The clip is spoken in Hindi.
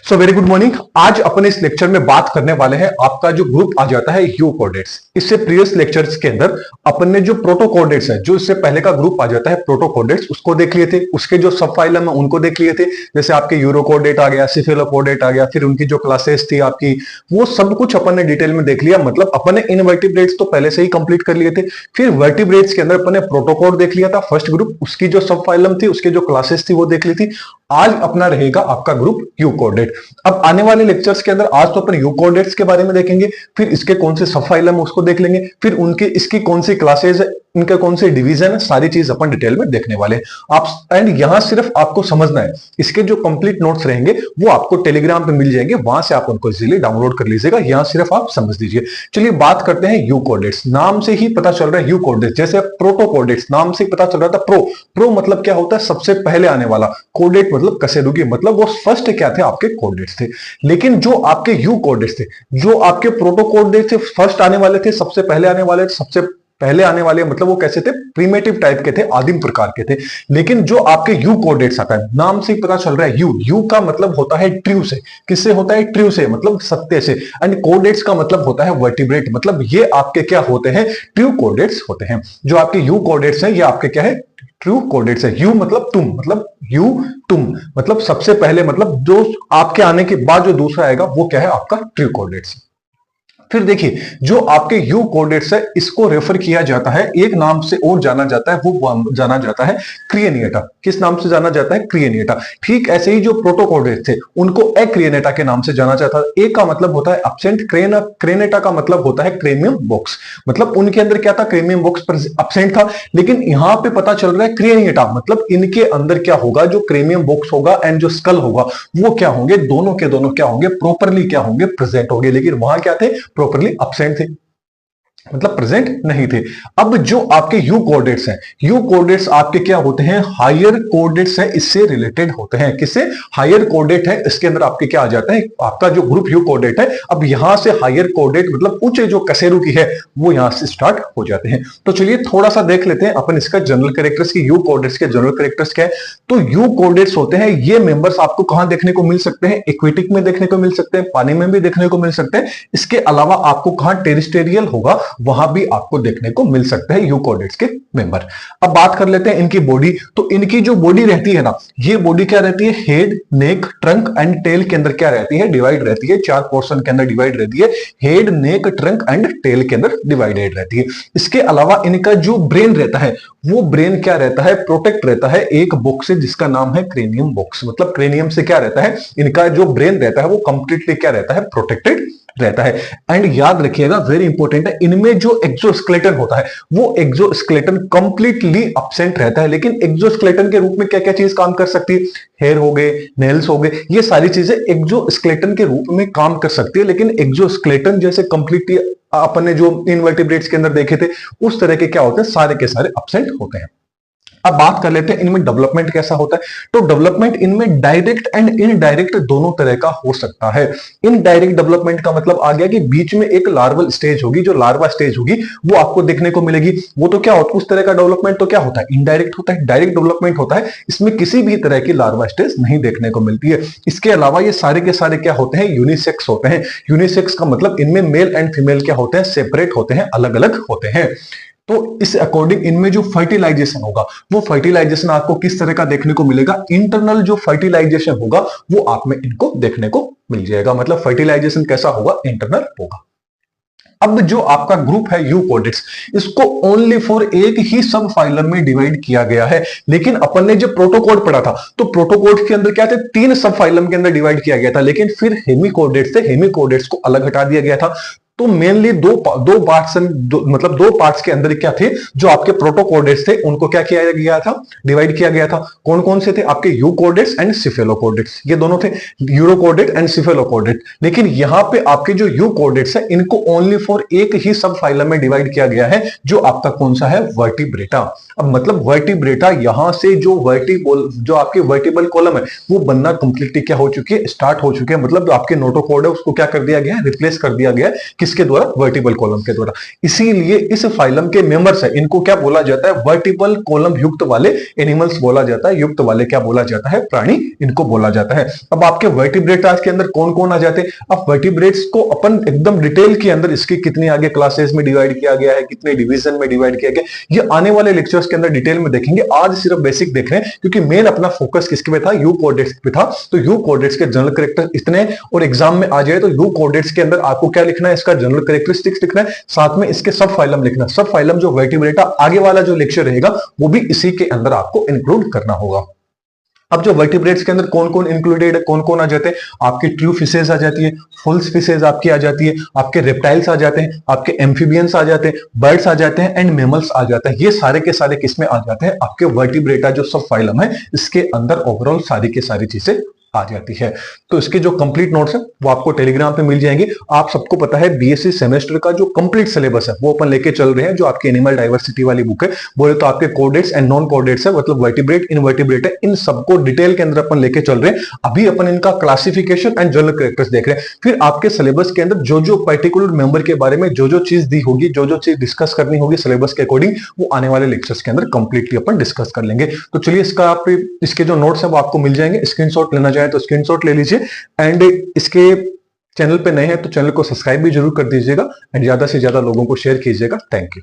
So very good morning. आज अपन इस लेक्चर में बात करने वाले हैं आपका जो ग्रुप आ जाता है यूकोडेट्स। इससे प्रीवियस लेक्चर्स के अंदर अपन ने जो प्रोटोकोडेट्स है, जो इससे पहले का ग्रुप आ जाता है प्रोटोकोडेट्स, उसको देख लिए थे। उसके जो सब फाइलम है उनको देख लिए थे, जैसे आपके यूरोकोडेट आ गया, सिफेलोकोडेट आ गया, फिर उनकी जो क्लासेस थी आपकी, वो सब कुछ अपन ने डिटेल में देख लिया। मतलब अपन ने इनवर्टिब्रेट्स तो पहले से ही कंप्लीट कर लिए थे। फिर वर्टिब्रेट्स के अंदर अपन ने प्रोटोकोड देख लिया था फर्स्ट ग्रुप, उसकी जो सब फाइलम थी, उसके जो क्लासेस थी वो देख ली थी। आज अपना रहेगा आपका ग्रुप यूकोडेट। अब आने वाले लेक्चर्स के अंदर आज तो अपन यूकोडेट्स के बारे में देखेंगे, फिर इसके कौन से सब फाइलम उसको देख लेंगे, फिर उनके इसकी कौन सी क्लासेस है, इनके कौन से डिवीजन है, सारी चीज अपन डिटेल में देखने वाले हैं आप। एंड यहां सिर्फ आपको समझना है, इसके जो कंप्लीट नोट्स रहेंगे वो आपको टेलीग्राम पे मिल जाएंगे, वहां से आप उनको इजीली डाउनलोड कर लीजिएगा। यहां सिर्फ आप समझ लीजिए। चलिए बात करते हैं यूकोडेट्स। नाम से ही पता चल रहा है यूकोडेट्स, जैसे प्रोटोकोडेट्स नाम से पता चल रहा था। प्रो मतलब क्या होता है, सबसे पहले आने वाला। कोडेट मतलब कसेरुगी, मतलब वो फर्स्ट क्या थे, आपके कोडेट्स थे। लेकिन जो आपके यूकोडेट्स थे, जो आपके प्रोटोकोडेट्स थे, फर्स्ट आने वाले थे, सबसे पहले आने वाले, सबसे पहले आने वाले, मतलब वो कैसे थे, प्रीमेटिव टाइप के थे, आदिम प्रकार के थे। लेकिन जो आपके यू कोडेट्स आता है, नाम से ही पता चल रहा है यू का मतलब होता है ट्रू से। किससे होता है, ट्रू से, मतलब सत्य से। एंड कोडेट्स का मतलब होता है वर्टिब्रेट, मतलब ये आपके क्या होते हैं, ट्रू कोडेट्स होते हैं। जो आपके यू कोडेट्स हैं ये आपके क्या है, ट्रू कोडेट्स है। यू मतलब तुम, मतलब यू तुम, मतलब सबसे पहले, मतलब जो आपके आने के बाद जो दूसरा आएगा वो क्या है, आपका ट्रू कोडेट्स। फिर देखिए, जो आपके यू कोडेट्स है, इसको रेफर किया जाता है, एक नाम से और जाना जाता है, वो जाना जाता है क्रिएनिएटा। किस नाम से जाना जाता है, क्रिएनिएटा। ठीक ऐसे ही जो प्रोटोकोडेट्स थे उनको एक्रिएनिएटा के नाम से जाना जाता है। ए का मतलब होता है एब्सेंट, क्रेनेटा का मतलब होता है क्रेमियम बॉक्स। मतलब उनके अंदर क्या था, क्रेमियम बॉक्स एब्सेंट था। लेकिन यहां पे पता चल रहा है क्रिएनिएटा, मतलब इनके अंदर क्या होगा, जो क्रेमियम बॉक्स होगा एंड जो स्कल होगा वो क्या होंगे, दोनों के दोनों क्या होंगे, प्रॉपरली क्या होंगे, प्रेजेंट होंगे। लेकिन वहां क्या थे, प्रॉपरली एब्सेंट थे, मतलब प्रेजेंट नहीं थे। अब जो आपके यू कोडेट्स हैं, यू कोडेट्स आपके क्या होते हैं, हायर कोडेट्स हैं, इससे रिलेटेड होते हैं। किससे, हायर कोडेट है, इसके अंदर आपके क्या आ जाता है, आपका जो ग्रुप यू कोडेट है। अब यहां से हायर कोडेट मतलब उच्च जो कसेरू की है वो यहां से स्टार्ट हो जाते हैं। तो चलिए थोड़ा सा देख लेते हैं अपन इसका जनरल कैरेक्टर्स की, यू कोडेट्स के जनरल कैरेक्टर्स क्या है। तो यू कोडेट्स होते हैं, ये मेंबर्स आपको कहां देखने को मिल सकते हैं, एक्वेटिक में देखने को मिल सकते हैं, पानी में भी देखने को मिल सकते हैं। इसके अलावा आपको कहां टेरिस्टेरियल होगा वहां भी आपको देखने को मिल सकते हैं यूकोडेट्स के मेंबर। अब बात कर लेते हैं इनकी बॉडी। तो इनकी जो बॉडी रहती है ना, ये बॉडी क्या रहती है, head, neck, trunk and tail के अंदर क्या रहती है, डिवाइड रहती है। 4 पोर्शन के अंदर डिवाइड रहती है, head, neck, trunk and tail के अंदर डिवाइडेड रहती है। इसके अलावा इनका जो ब्रेन रहता है, वो ब्रेन क्या रहता है, प्रोटेक्ट रहता है एक बॉक्स से जिसका नाम है क्रेनियम बॉक्स। मतलब क्रेनियम से क्या रहता है, इनका जो ब्रेन रहता है वो कंप्लीटली क्या रहता है, प्रोटेक्टेड रहता है। एंड याद रखिएगा, वेरी इंपॉर्टेंट है, इनमें जो एक्सोस्केलेटन होता है वो एक्सोस्केलेटन कंप्लीटली एब्सेंट रहता है। लेकिन एक्सोस्केलेटन के रूप में क्या क्या चीज काम कर सकती है, हेयर हो गए, नेल्स हो गए, ये सारी चीजें एक्सोस्केलेटन के रूप में काम कर सकती है। लेकिन एक्सोस्केलेटन जैसे कंप्लीटली अपन ने जो इनवर्टिब्रेट्स के अंदर देखे थे उस तरह के क्या होते हैं, सारे के सारे एब्सेंट होते हैं। अब बात कर लेते हैं इनमें डेवलपमेंट कैसा होता है। तो डेवलपमेंट इनमें डायरेक्ट एंड इनडायरेक्ट दोनों तरह का हो सकता है। इनडायरेक्ट डेवलपमेंट का मतलब आ गया कि बीच में एक लार्वल स्टेज होगी, जो लार्वा स्टेज होगी वो आपको देखने को मिलेगी। वो तो क्या होता है, उस तरह का डेवलपमेंट तो क्या होता है, इनडायरेक्ट होता है। डायरेक्ट डेवलपमेंट होता है, इसमें किसी भी तरह की लार्वा स्टेज नहीं देखने को मिलती है। इसके अलावा ये सारे के सारे क्या होते हैं, यूनिसेक्स होते हैं। यूनिसेक्स का मतलब इनमें मेल एंड फीमेल क्या होते हैं, सेपरेट होते हैं, अलग अलग होते हैं। तो इस अकॉर्डिंग इनमें जो फर्टिलाइजेशन होगा वो फर्टिलाइजेशन आपको किस तरह का देखने को मिलेगा, इंटरनल जो फर्टिलाइजेशन होगा वो आप में इनको देखने को मिल जाएगा। मतलब फर्टिलाइजेशन कैसा होगा, इंटरनल होगा। अब जो आपका ग्रुप है यूकोडेट्स, इसको ओनली फॉर एक ही सब फाइलम में डिवाइड किया गया है। लेकिन अपन ने जब प्रोटोकोड पढ़ा था तो प्रोटोकोड के अंदर क्या थे, 3 सब फाइलम के अंदर डिवाइड किया गया था। लेकिन फिर हेमिकोडेट्स थे, हेमिकोडेट्स को अलग हटा दिया गया था। तो मेनली दो पार्ट्स, मतलब 2 पार्ट्स के अंदर क्या थे, जो आपके प्रोटोकोडेट्स थे उनको क्या किया गया था, डिवाइड किया गया था। कौन कौन से थे, आपके यूकोडेट्स एंड सिफेलोकोडेट्स, ये दोनों थे, यूरोकोडेट एंड सिफेलोकोडेट। लेकिन यहां पे आपके जो यूकोडेट्स है इनको ओनली फॉर एक ही सब फाइलम में डिवाइड किया गया है, जो आपका कौन सा है, वर्टिब्रेटा। अब मतलब वर्टिब्रेटा यहां से जो आपकी वर्टिबल कॉलम है वो बनना कंप्लीटली क्या हो चुकी है, स्टार्ट हो चुकी है। मतलब आपके नोटोकोड है उसको क्या कर दिया गया है, रिप्लेस कर दिया गया है किसके द्वारा, वर्टिबल कॉलम के द्वारा। इसीलिए इस फाइलम के मेंबर्स है, इनको क्या बोला जाता है, वर्टिबल कॉलम युक्त वाले एनिमल्स बोला जाता है, युक्त वाले क्या बोला जाता है, प्राणी इनको बोला जाता है। अब आपके वर्टिब्रेट्स के अंदर कौन कौन आ जाते हैं, अब वर्टिब्रेट्स को अपन एकदम डिटेल के अंदर इसकी कितनी आगे क्लासेस में डिवाइड किया गया है, कितने डिवीजन में डिवाइड किया गया, ये आने वाले लेक्चर्स के अंदर डिटेल में देखेंगे। आज सिर्फ बेसिक देख रहे हैं क्योंकि मेन अपना फोकस किसके पे था, यू कोऑर्डिनेट्स पे था। तो यू कोऑर्डिनेट्स के जनरल कैरेक्टर इतने, और एग्जाम में आ जाए तो यू कोऑर्डिनेट्स के अंदर आपको क्या लिखना है, इसका जनरल कैरेक्टरिस्टिक्स लिखना है, साथ में इसके सब फाइलम लिखना। सब फाइलम जो वर्टिब्रेटा आगे वाला जो लेक्चर रहेगा वो भी इसी के अंदर आपको इंक्लूड करना होगा। अब जो वर्टिब्रेट्स के अंदर कौन कौन इंक्लूडेड है, कौन कौन आ जाते हैं, आपकी ट्रू फिशेज आ जाती है, फुल फिशेज आपकी आ जाती है, आपके रेप्टाइल्स आ जाते हैं, आपके एम्फीबियंस आ जाते हैं, बर्ड्स आ जाते हैं एंड मैमल्स आ जाते हैं। ये सारे के सारे किसमें आ जाते हैं, आपके वर्टिब्रेटा जो सब फाइलम है इसके अंदर ओवरऑल सारी की सारी चीजें आ जाती है। तो इसके जो कंप्लीट नोट्स है वो आपको टेलीग्राम पे मिल जाएंगे। आप सबको पता है बीएससी सेमेस्टर का जो कंप्लीट सिलेबस है वो अपन लेके चल रहे हैं, जो आपकी एनिमल डाइवर्सिटी वाली बुक है, बोले तो आपके कोडेट्स एंड नॉन कोडेट्स है, मतलब वर्टिब्रेट, इनवर्टिब्रेट है, इन सबको डिटेल के अंदर अपन लेके चल रहे हैं। अभी अपन इनका क्लासिफिकेशन एंड जनरल कैरेक्टर्स देख रहे हैं। फिर आपके सिलेबस के अंदर जो जो पर्टिकुलर मेंबर के बारे में जो जो चीज दी होगी, जो जो चीज डिस्कस करनी होगी सिलेबस के अकॉर्डिंग, वो आने वाले लेक्चर्स के अंदर कंप्लीटली अपन डिस्कस कर लेंगे। तो चलिए इसका आप इसके जो नोट्स है वो आपको मिल जाएंगे। स्क्रीनशॉट लेना चाहे तो स्क्रीनशॉट ले लीजिए एंड इसके चैनल पे नए हैं तो चैनल को सब्सक्राइब भी जरूर कर दीजिएगा एंड ज्यादा से ज्यादा लोगों को शेयर कीजिएगा। Thank you.